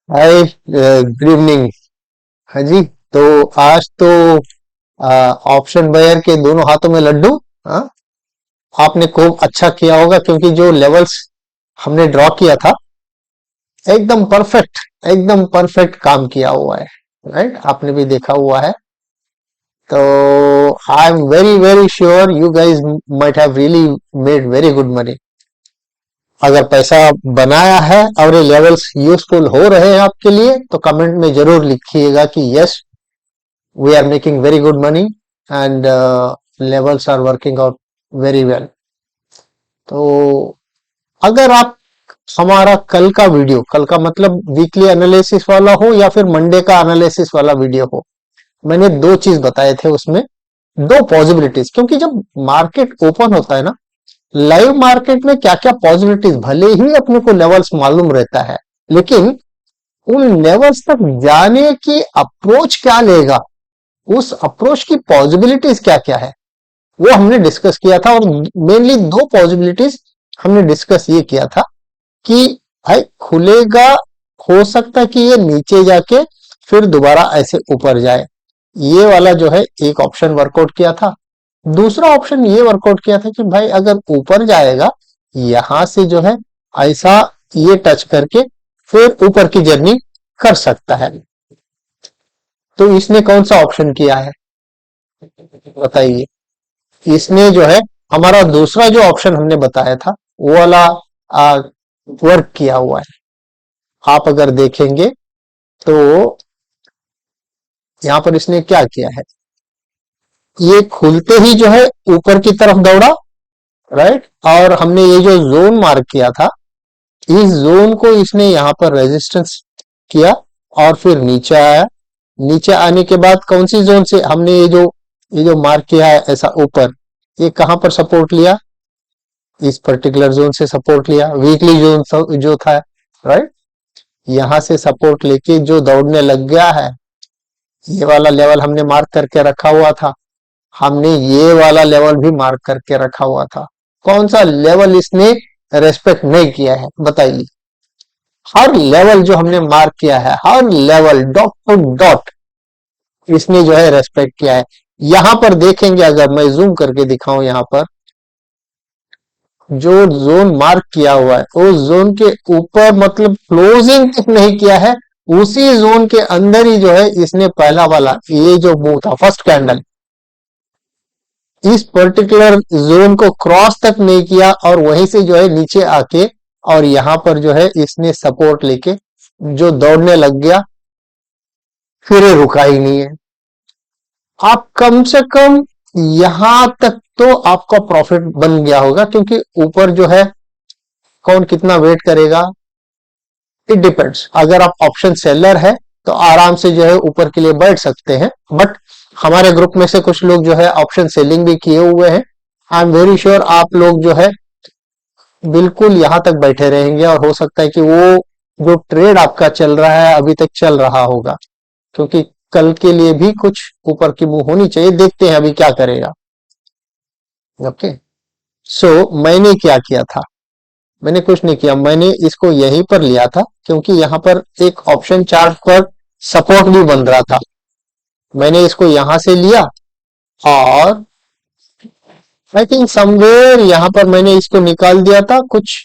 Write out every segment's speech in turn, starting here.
हाय, good evening. हाँ जी। तो आज तो ऑप्शन बायर के दोनों हाथों में लड्डू। हाँ, आपने खूब अच्छा किया होगा क्योंकि जो लेवल्स हमने ड्रॉ किया था एकदम परफेक्ट, एकदम परफेक्ट काम किया हुआ है। राइट, आपने भी देखा हुआ है। तो I am very very sure you guys might have really made very good money. अगर पैसा बनाया है और ये लेवल्स यूजफुल हो रहे हैं आपके लिए तो कमेंट में जरूर लिखिएगा कि yes, we are making very good money and levels are working out very well। तो अगर आप हमारा कल का वीडियो, कल का मतलब वीकली एनालिसिस वाला हो या फिर मंडे का एनालिसिस वाला वीडियो हो, मैंने दो चीज बताए थे उसमें, दो पॉसिबिलिटीज। क्योंकि जब मार्केट ओपन होता है ना, लाइव मार्केट में क्या क्या पॉसिबिलिटीज, भले ही अपने को लेवल्स मालूम रहता है लेकिन उन लेवल्स तक जाने की अप्रोच क्या लेगा, उस अप्रोच की पॉसिबिलिटीज क्या क्या है, वो हमने डिस्कस किया था। और मेनली दो पॉसिबिलिटीज हमने डिस्कस ये किया था कि भाई खुलेगा, हो सकता है कि ये नीचे जाके फिर दोबारा ऐसे ऊपर जाए। ये वाला जो है एक ऑप्शन वर्कआउट किया था। दूसरा ऑप्शन ये वर्कआउट किया था कि भाई अगर ऊपर जाएगा, यहां से जो है ऐसा ये टच करके फिर ऊपर की जर्नी कर सकता है। तो इसने कौन सा ऑप्शन किया है बताइए। इसने जो है हमारा दूसरा जो ऑप्शन हमने बताया था वो वाला वर्क किया हुआ है। आप अगर देखेंगे तो यहां पर इसने क्या किया है, ये खुलते ही जो है ऊपर की तरफ दौड़ा। राइट, और हमने ये जो जोन मार्क किया था, इस जोन को इसने यहां पर रेजिस्टेंस किया और फिर नीचे आया। नीचे आने के बाद कौन सी जोन से हमने ये जो मार्क किया है ऐसा ऊपर, ये कहां पर सपोर्ट लिया, इस पर्टिकुलर जोन से सपोर्ट लिया, वीकली जोन जो था। राइट, यहां से सपोर्ट लेके जो दौड़ने लग गया है, ये वाला लेवल हमने मार्क करके रखा हुआ था। हमने ये वाला लेवल भी मार्क करके रखा हुआ था। कौन सा लेवल इसने रेस्पेक्ट नहीं किया है बताइए। हर लेवल जो हमने मार्क किया है, हर लेवल डॉट टू डॉट इसने जो है रेस्पेक्ट किया है। यहां पर देखेंगे, अगर मैं जूम करके दिखाऊं, यहां पर जो जोन मार्क किया हुआ है उस जोन के ऊपर मतलब क्लोजिंग तक नहीं किया है, उसी जोन के अंदर ही जो है इसने पहला वाला ये जो मूव था फर्स्ट कैंडल, इस पर्टिकुलर जोन को क्रॉस तक नहीं किया और वहीं से जो है नीचे आके और यहां पर जो है इसने सपोर्ट लेके जो दौड़ने लग गया, फिर ये रुका ही नहीं है। आप कम से कम यहां तक तो आपका प्रॉफिट बन गया होगा, क्योंकि ऊपर जो है कौन कितना वेट करेगा, इट डिपेंड्स। अगर आप ऑप्शन सेलर है तो आराम से जो है ऊपर के लिए बैठ सकते हैं, बट हमारे ग्रुप में से कुछ लोग जो है ऑप्शन सेलिंग भी किए हुए हैं। आई एम वेरी श्योर आप लोग जो है बिल्कुल यहां तक बैठे रहेंगे और हो सकता है कि वो जो ट्रेड आपका चल रहा है अभी तक चल रहा होगा, क्योंकि कल के लिए भी कुछ ऊपर की मुंह होनी चाहिए। देखते हैं अभी क्या करेगा। ओके, सो मैंने क्या किया था, मैंने कुछ नहीं किया, मैंने इसको यहीं पर लिया था क्योंकि यहां पर एक ऑप्शन चार्ट पर सपोर्ट भी बन रहा था। मैंने इसको यहां से लिया और आई थिंक समवेयर यहां पर मैंने इसको निकाल दिया था कुछ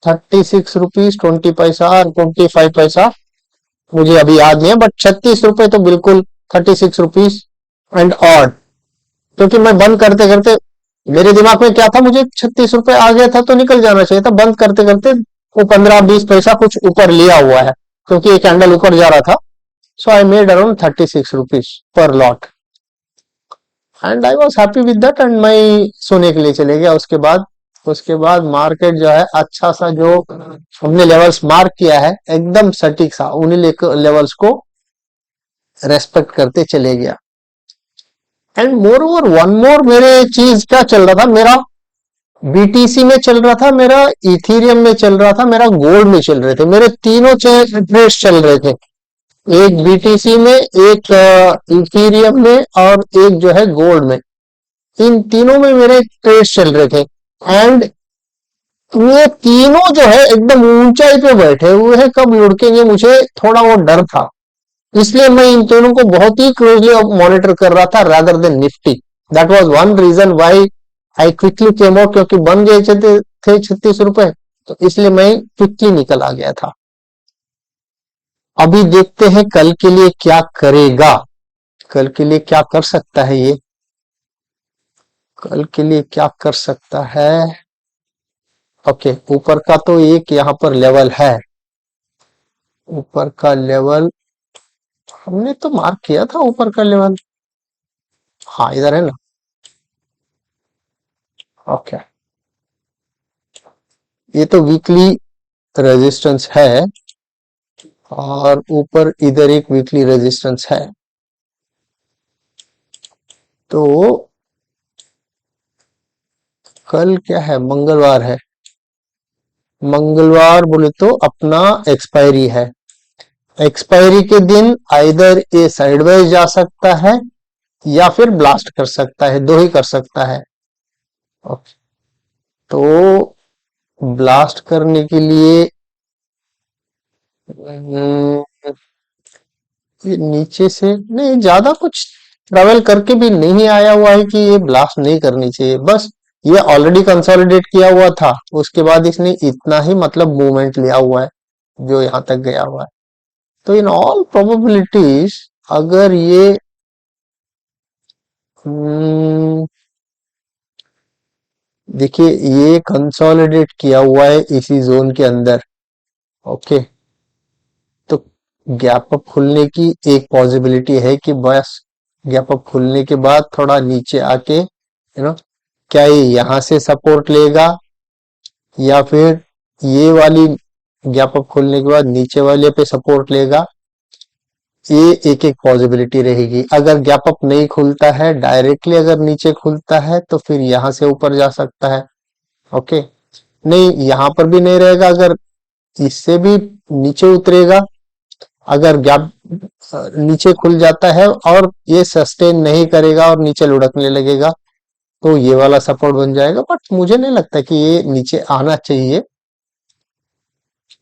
36 रुपीज 20 पैसा और 25 पैसा, मुझे अभी याद नहीं है, बट 36 रुपए तो बिल्कुल, 36 रुपीज एंड ऑड। क्योंकि मैं बंद करते करते मेरे दिमाग में क्या था, मुझे 36 रुपए आ गया था तो निकल जाना चाहिए था। बंद करते करते वो 15-20 पैसा कुछ ऊपर लिया हुआ है क्योंकि एक कैंडल ऊपर जा रहा था। So I made around 36 rupees per lot and I was happy with that and मैं सोने के लिए चले गया। उसके बाद मार्केट जो है अच्छा सा, जो हमने लेवल्स मार्क किया है एकदम सटीक सा, उन्हीं लेवल्स को रेस्पेक्ट करते चले गया। And more over one more, मेरे चीज क्या चल रहा था, मेरा बीटीसी में चल रहा था, मेरा इथीरियम में चल रहा था, मेरा गोल्ड में चल रहे थे, मेरे तीनों ट्रेड्स चल रहे थे। एक बीटीसी में, एक इथीरियम में और एक जो है गोल्ड में। इन तीनों में मेरे ट्रेड्स चल रहे थे। एंड ये तीनों जो है एकदम ऊंचाई पे बैठे हुए हैं, कब लुढ़केंगे मुझे थोड़ा वो डर था, इसलिए मैं इन तीनों को बहुत ही क्लोजली मॉनिटर कर रहा था rather than Nifty. That was one reason why I quickly came out, क्योंकि बन गए थे 36 रुपए, तो इसलिए मैं क्विकली निकल आ गया था। अभी देखते हैं कल के लिए क्या करेगा, कल के लिए क्या कर सकता है ये, कल के लिए क्या कर सकता है। ओके, ऊपर का तो एक यहाँ पर लेवल है, ऊपर का लेवल हमने तो मार्क किया था, ऊपर का लेवल, हाँ इधर है ना। ओके, ये तो वीकली रेजिस्टेंस है, और ऊपर इधर एक वीकली रेजिस्टेंस है। तो कल क्या है, मंगलवार है, मंगलवार बोले तो अपना एक्सपायरी है, एक्सपायरी के दिन आइदर ये साइडवेज जा सकता है या फिर ब्लास्ट कर सकता है, दो ही कर सकता है। ओके, तो ब्लास्ट करने के लिए ये नीचे से नहीं ज्यादा कुछ ट्रेवल करके भी नहीं आया हुआ है कि ये ब्लास्ट नहीं करनी चाहिए, बस ये ऑलरेडी कंसोलिडेट किया हुआ था, उसके बाद इसने इतना ही मतलब मूवमेंट लिया हुआ है जो यहां तक गया हुआ है। तो इन ऑल प्रोबेबिलिटीज अगर ये हम्म, देखिए ये कंसोलिडेट किया हुआ है इसी जोन के अंदर। ओके, तो गैप अप खुलने की एक पॉसिबिलिटी है कि बस गैप अप खुलने के बाद थोड़ा नीचे आके क्या ये यहां से सपोर्ट लेगा, या फिर ये वाली गैप अप खुलने के बाद नीचे वाले पे सपोर्ट लेगा, ये एक एक पॉसिबिलिटी रहेगी। अगर गैप अप नहीं खुलता है डायरेक्टली, अगर नीचे खुलता है तो फिर यहां से ऊपर जा सकता है। ओके, नहीं यहां पर भी नहीं रहेगा, अगर इससे भी नीचे उतरेगा, अगर गैप नीचे खुल जाता है और ये सस्टेन नहीं करेगा और नीचे लुढ़कने लगेगा, तो ये वाला सपोर्ट बन जाएगा, बट मुझे नहीं लगता कि ये नीचे आना चाहिए।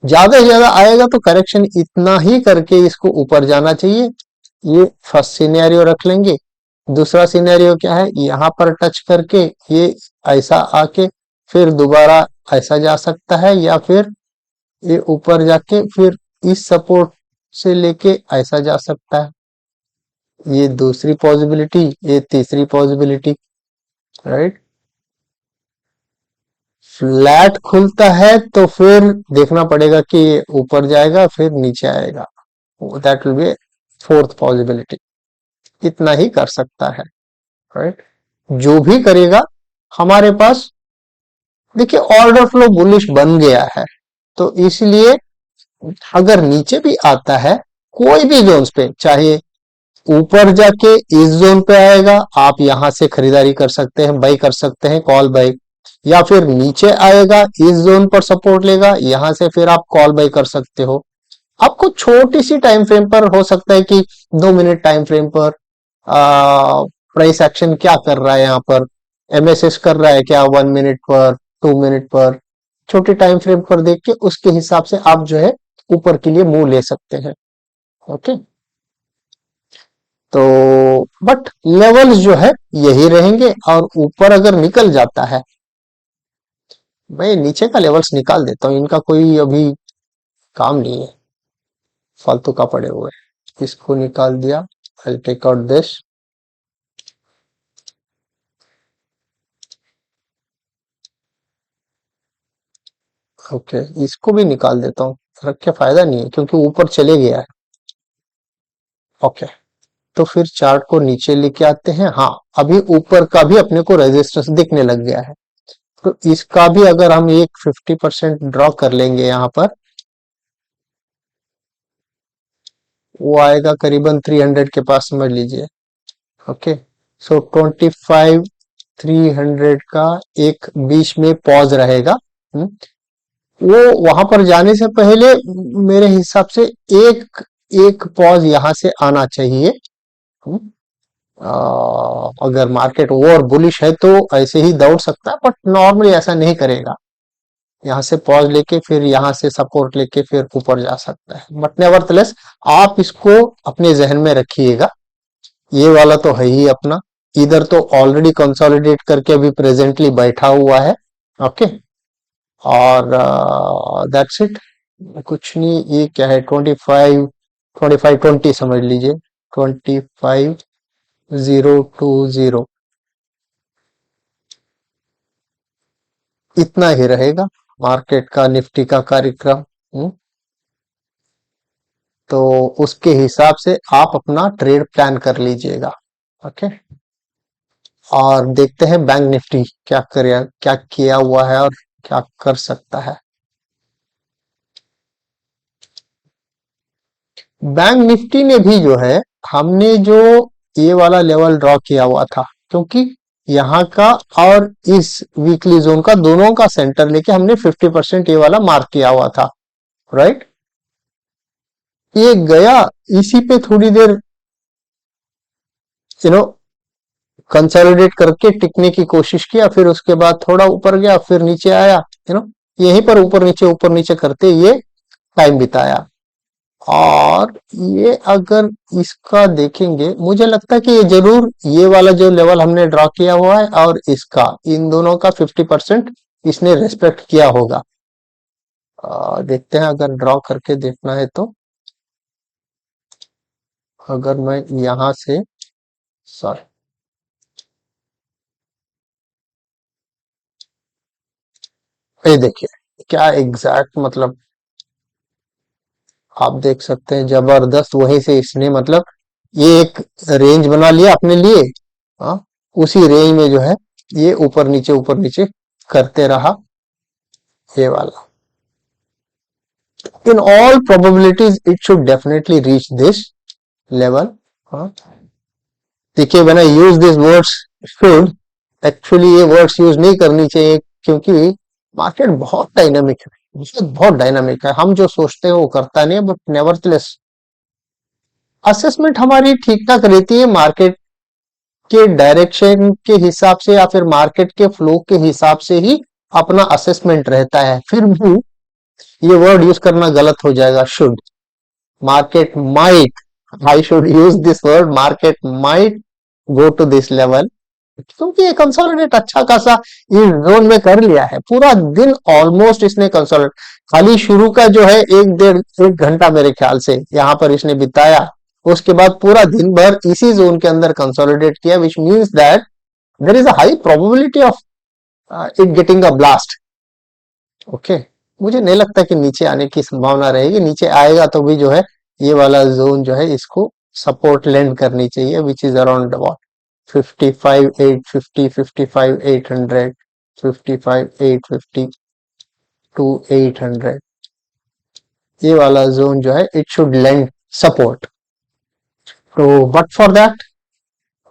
ज्यादा से ज्यादा आएगा तो करेक्शन इतना ही करके इसको ऊपर जाना चाहिए। ये फर्स्ट सिनेरियो रख लेंगे। दूसरा सिनेरियो क्या है, यहाँ पर टच करके ये ऐसा आके फिर दोबारा ऐसा जा सकता है, या फिर ये ऊपर जाके फिर इस सपोर्ट से लेके ऐसा जा सकता है। ये दूसरी पॉसिबिलिटी, ये तीसरी पॉसिबिलिटी, राइट। फ्लैट खुलता है तो फिर देखना पड़ेगा कि ये ऊपर जाएगा फिर नीचे आएगा, that will be fourth possibility. इतना ही कर सकता है, राइट। जो भी करेगा हमारे पास, देखिए ऑर्डर फ्लो बुलिश बन गया है, तो इसलिए अगर नीचे भी आता है कोई भी जोन्स पे, चाहे ऊपर जाके इस जोन पे आएगा, आप यहां से खरीदारी कर सकते हैं, बाई कर सकते हैं, कॉल बाई, या फिर नीचे आएगा इस जोन पर सपोर्ट लेगा, यहां से फिर आप कॉल बाई कर सकते हो। आपको छोटी सी टाइम फ्रेम पर हो सकता है कि 2 मिनट टाइम फ्रेम पर प्राइस एक्शन क्या कर रहा है, यहाँ पर एमएसएस कर रहा है क्या 1 मिनट पर, 2 मिनट पर, छोटे टाइम फ्रेम पर देख के उसके हिसाब से आप जो है ऊपर के लिए मुंह ले सकते हैं। ओके, तो बट लेवल्स जो है यही रहेंगे, और ऊपर अगर निकल जाता है, मैं नीचे का लेवल्स निकाल देता हूँ, इनका कोई अभी काम नहीं है, फालतू का पड़े हुए हैं। इसको निकाल दिया, I take out this. Okay, इसको भी निकाल देता हूँ, रख के फायदा नहीं है क्योंकि ऊपर चले गया है। ओके, तो फिर चार्ट को नीचे लेके आते हैं। हाँ, अभी ऊपर का भी अपने को रेजिस्टेंस दिखने लग गया है, तो इसका भी अगर हम एक 50% ड्रॉ कर लेंगे यहाँ पर, वो आएगा करीबन 300 के पास, समझ लीजिए। ओके, सो 25 300 का एक बीच में पॉज रहेगा। हम्म, वो वहां पर जाने से पहले मेरे हिसाब से एक एक पॉज यहां से आना चाहिए। हम्म, अगर मार्केट ओवर बुलिश है तो ऐसे ही दौड़ सकता है, बट नॉर्मली ऐसा नहीं करेगा। यहाँ से पॉज लेके फिर यहाँ से सपोर्ट लेके फिर ऊपर जा सकता है, बट नेवरथलेस आप इसको अपने जहन में रखिएगा। ये वाला तो है ही अपना, इधर तो ऑलरेडी कंसोलिडेट करके अभी प्रेजेंटली बैठा हुआ है। ओके, और दैट्स इट, कुछ नहीं। ये क्या है, 25 समझ लीजिए, 25,020 इतना ही रहेगा मार्केट का, निफ्टी का कार्यक्रम। तो उसके हिसाब से आप अपना ट्रेड प्लान कर लीजिएगा। ओके, और देखते हैं बैंक निफ्टी क्या करे, क्या किया हुआ है और क्या कर सकता है। बैंक निफ्टी ने भी जो है, हमने जो ये वाला लेवल ड्रॉ किया हुआ था, क्योंकि यहाँ का और इस वीकली जोन का दोनों का सेंटर लेके हमने 50% ये वाला मार्क किया हुआ था, राइट। ये गया, इसी पे थोड़ी देर यू नो कंसोलिडेट करके टिकने की कोशिश किया, फिर उसके बाद थोड़ा ऊपर गया, फिर नीचे आया, यहीं पर ऊपर नीचे करते ये टाइम बिताया। और ये अगर इसका देखेंगे, मुझे लगता है कि ये जरूर ये वाला जो लेवल हमने ड्रॉ किया हुआ है और इसका, इन दोनों का 50% इसने रेस्पेक्ट किया होगा। देखते हैं, अगर ड्रॉ करके देखना है तो, अगर मैं यहां से, सॉरी, ये देखिए क्या एग्जैक्ट, मतलब आप देख सकते हैं, जबरदस्त वहीं से इसने, मतलब ये एक रेंज बना लिया अपने लिए। हाँ, उसी रेंज में जो है ये ऊपर नीचे करते रहा, ये वाला। In all probabilities it should definitely reach this level. हाँ, देखिए, when I use this words should, actually ये वर्ड्स यूज नहीं करनी चाहिए, क्योंकि मार्केट बहुत डायनामिक है, बहुत डायनामिक है। हम जो सोचते हैं वो करता नहीं है, बट नेवरथलेस असेसमेंट हमारी ठीक ठाक रहती है, मार्केट के डायरेक्शन के हिसाब से या फिर मार्केट के फ्लो के हिसाब से ही अपना असेसमेंट रहता है। फिर भी ये वर्ड यूज करना गलत हो जाएगा, should. Market might, I should use this word, market might go to this level, क्योंकि ये कंसोलिडेट अच्छा खासा इस जोन में कर लिया है। पूरा दिन ऑलमोस्ट इसने कंसोलिडेट, खाली शुरू का जो है 1 घंटा मेरे ख्याल से यहाँ पर इसने बिताया, उसके बाद पूरा दिन भर इसी जोन के अंदर कंसोलिडेट किया, which means that there is a high probability of it getting a blast. Okay, मुझे नहीं लगता कि नीचे आने की संभावना रहेगी। नीचे आएगा तो भी जो है ये वाला जोन जो है इसको सपोर्ट लैंड करनी चाहिए, which is around about 55,850, 55,800, 55,850 to 800, ये वाला जोन जो है इट शुड लैंड सपोर्ट। तो बट फॉर दैट,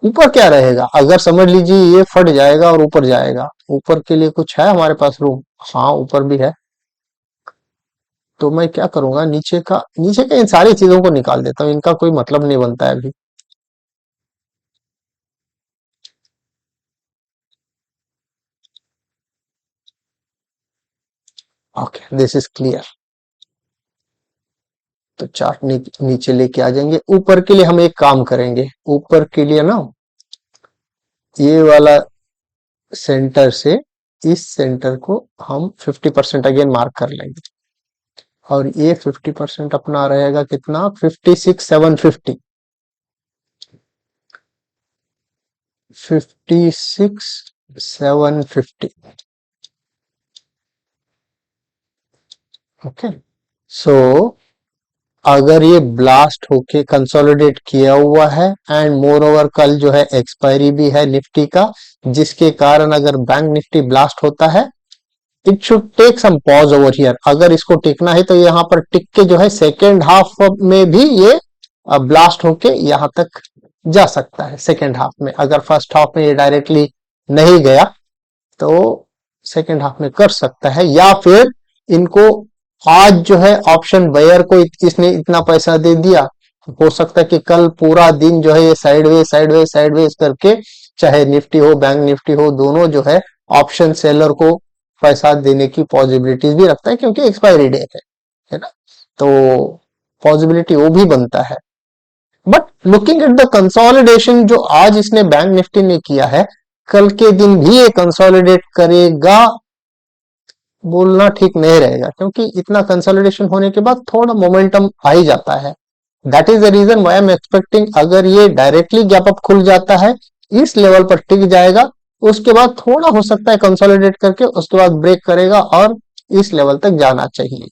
ऊपर क्या रहेगा, अगर समझ लीजिए ये फट जाएगा और ऊपर जाएगा, ऊपर के लिए कुछ है हमारे पास रूम? हाँ, ऊपर भी है। तो मैं क्या करूंगा, नीचे का इन सारी चीजों को निकाल देता हूँ, इनका कोई मतलब नहीं बनता है अभी। Okay, this is clear. तो चार्ट नीचे लेके आ जाएंगे। ऊपर के लिए हम एक काम करेंगे, ऊपर के लिए ना, ये वाला सेंटर से इस सेंटर को हम 50% अगेन मार्क कर लेंगे, और ये 50% अपना रहेगा कितना, 56,750, 56,750। ओके, सो अगर ये ब्लास्ट होके कंसोलिडेट किया हुआ है, एंड मोर ओवर कल जो है एक्सपायरी भी है निफ्टी का, जिसके कारण अगर बैंक निफ्टी ब्लास्ट होता है, it should take some pause over here. अगर इसको टिकना है तो यहाँ पर टिक के जो है सेकेंड हाफ में भी ये ब्लास्ट होके यहाँ तक जा सकता है सेकेंड हाफ में। अगर फर्स्ट हाफ में ये डायरेक्टली नहीं गया तो सेकेंड हाफ में कर सकता है, या फिर इनको आज जो है ऑप्शन बायर को इसने इतना पैसा दे दिया, हो सकता है कि कल पूरा दिन जो है ये साइडवेज करके, चाहे निफ्टी हो बैंक निफ्टी हो, दोनों जो है ऑप्शन सेलर को पैसा देने की पॉसिबिलिटीज भी रखता है क्योंकि एक्सपायरी डेट है ना, तो पॉसिबिलिटी वो भी बनता है। But looking at the consolidation जो आज इसने बैंक निफ्टी ने किया है, कल के दिन भी ये कंसोलिडेट करेगा बोलना ठीक नहीं रहेगा, क्योंकि इतना कंसोलिडेशन होने के बाद थोड़ा मोमेंटम आ ही जाता है। That is the reason why am expecting, अगर ये डायरेक्टली गैप अप खुल जाता है, इस लेवल पर टिक जाएगा, उसके बाद थोड़ा हो सकता है कंसोलिडेट करके उसके बाद ब्रेक करेगा और इस लेवल तक जाना चाहिए।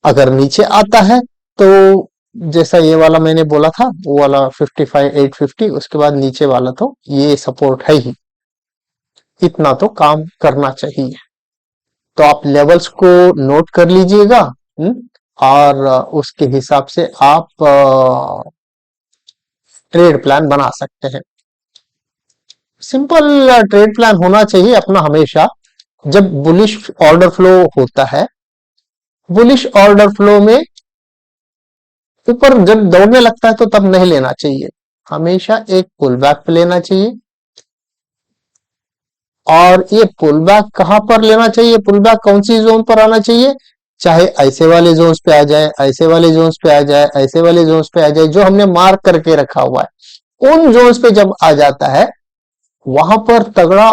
अगर नीचे आता है तो जैसा ये वाला मैंने बोला था, वो वाला 55,850, उसके बाद नीचे वाला तो ये सपोर्ट है ही, इतना तो काम करना चाहिए। तो आप लेवल्स को नोट कर लीजिएगा। और उसके हिसाब से आप ट्रेड प्लान बना सकते हैं। सिंपल ट्रेड प्लान होना चाहिए अपना हमेशा। जब बुलिश ऑर्डर फ्लो होता है, बुलिश ऑर्डर फ्लो में ऊपर जब दौड़ने लगता है तो तब नहीं लेना चाहिए, हमेशा एक पुल बैक पे लेना चाहिए। और ये पुल बैक कहां पर लेना चाहिए, पुल बैक कौन सी जोन पर आना चाहिए, चाहे ऐसे वाले जोन्स पे आ जाए, ऐसे वाले जोन्स पे आ जाए, ऐसे वाले जोन्स पे आ जाए, जो हमने मार्क करके रखा हुआ है, उन जोन्स पे जब आ जाता है, वहां पर तगड़ा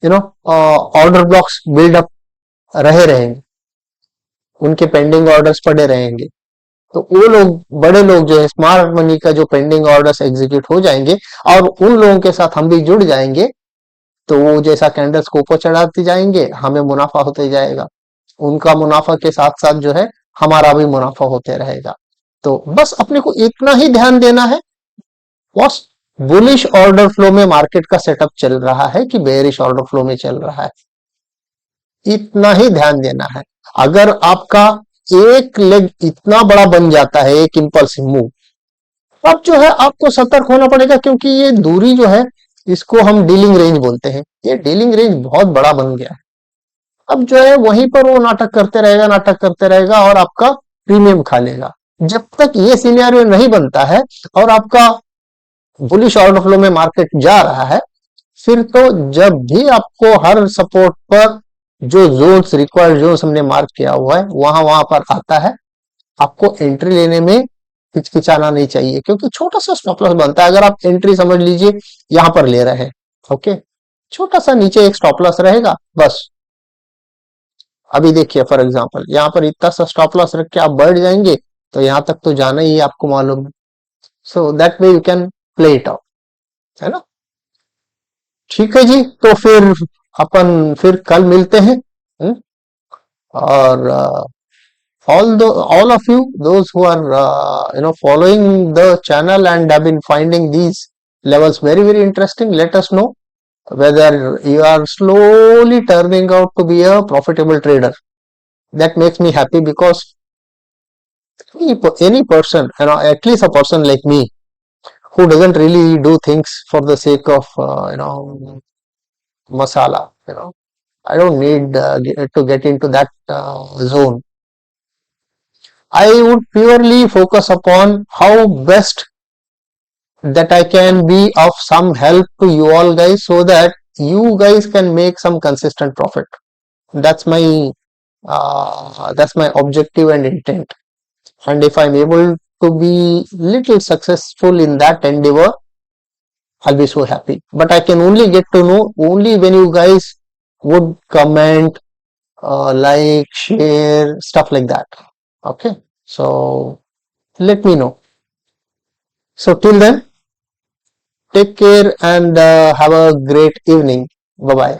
ऑर्डर ब्लॉक्स बिल्डअप रहे रहेंगे, उनके पेंडिंग ऑर्डर्स पड़े रहेंगे। तो वो लोग, बड़े लोग जो है, स्मार्ट मनी का जो पेंडिंग ऑर्डर्स एग्जीक्यूट हो जाएंगे और उन लोगों के साथ हम भी जुड़ जाएंगे, तो वो जैसा कैंडल्स को ऊपर चढ़ाते जाएंगे, हमें मुनाफा होते जाएगा, उनका मुनाफा के साथ साथ जो है हमारा भी मुनाफा होते रहेगा। तो बस अपने को इतना ही ध्यान देना है, बस बुलिश ऑर्डर फ्लो में मार्केट का सेटअप चल रहा है कि बेरिश ऑर्डर फ्लो में चल रहा है, इतना ही ध्यान देना है। अगर आपका एक लेग इतना बड़ा बन जाता है, एक इंपल्सिव मूव, अब जो है आपको सतर्क होना पड़ेगा, क्योंकि ये दूरी जो है, इसको हम डीलिंग रेंज बोलते हैं, ये डीलिंग रेंज बहुत बड़ा बन गया है। अब जो है वहीं पर वो नाटक करते रहेगा, नाटक करते रहेगा और आपका प्रीमियम खा लेगा। जब तक ये सिनेरियो नहीं बनता है और आपका बुलिश ऑर्डर फ्लो में मार्केट जा रहा है, फिर तो जब भी आपको हर सपोर्ट पर जो जोन्स, रिक्वायर्ड जोन्स हमने मार्क किया हुआ है, वहां वहां पर आता है, आपको एंट्री लेने में हिचकिचाना नहीं चाहिए, क्योंकि छोटा सा स्टॉप लॉस बनता है। अगर आप एंट्री समझ लीजिए यहां पर ले रहे हैं, ओके, छोटा सा नीचे एक स्टॉप लॉस रहेगा बस। अभी देखिए फॉर एग्जांपल यहाँ पर इतना सा स्टॉप लॉस रख के आप बढ़ जाएंगे, तो यहां तक तो जाना ही आपको मालूम है। So that way you can play it out, है ना। ठीक है जी, तो फिर अपन फिर कल मिलते हैं। हम्म? और all of you, those who are following the channel and have been finding these levels very interesting, let us know whether you are slowly turning out to be a profitable trader. That makes me happy, because any person, at least a person like me, who doesn't really do things for the sake of masala, I don't need to get into that zone. I would purely focus upon how best that I can be of some help to you all guys, so that you guys can make some consistent profit. That's my objective and intent. And if I'm able to be little successful in that endeavor, I'll be so happy. But I can only get to know only when you guys would comment, like, share, stuff like that. Okay, so let me know. So till then, take care and have a great evening. Bye bye.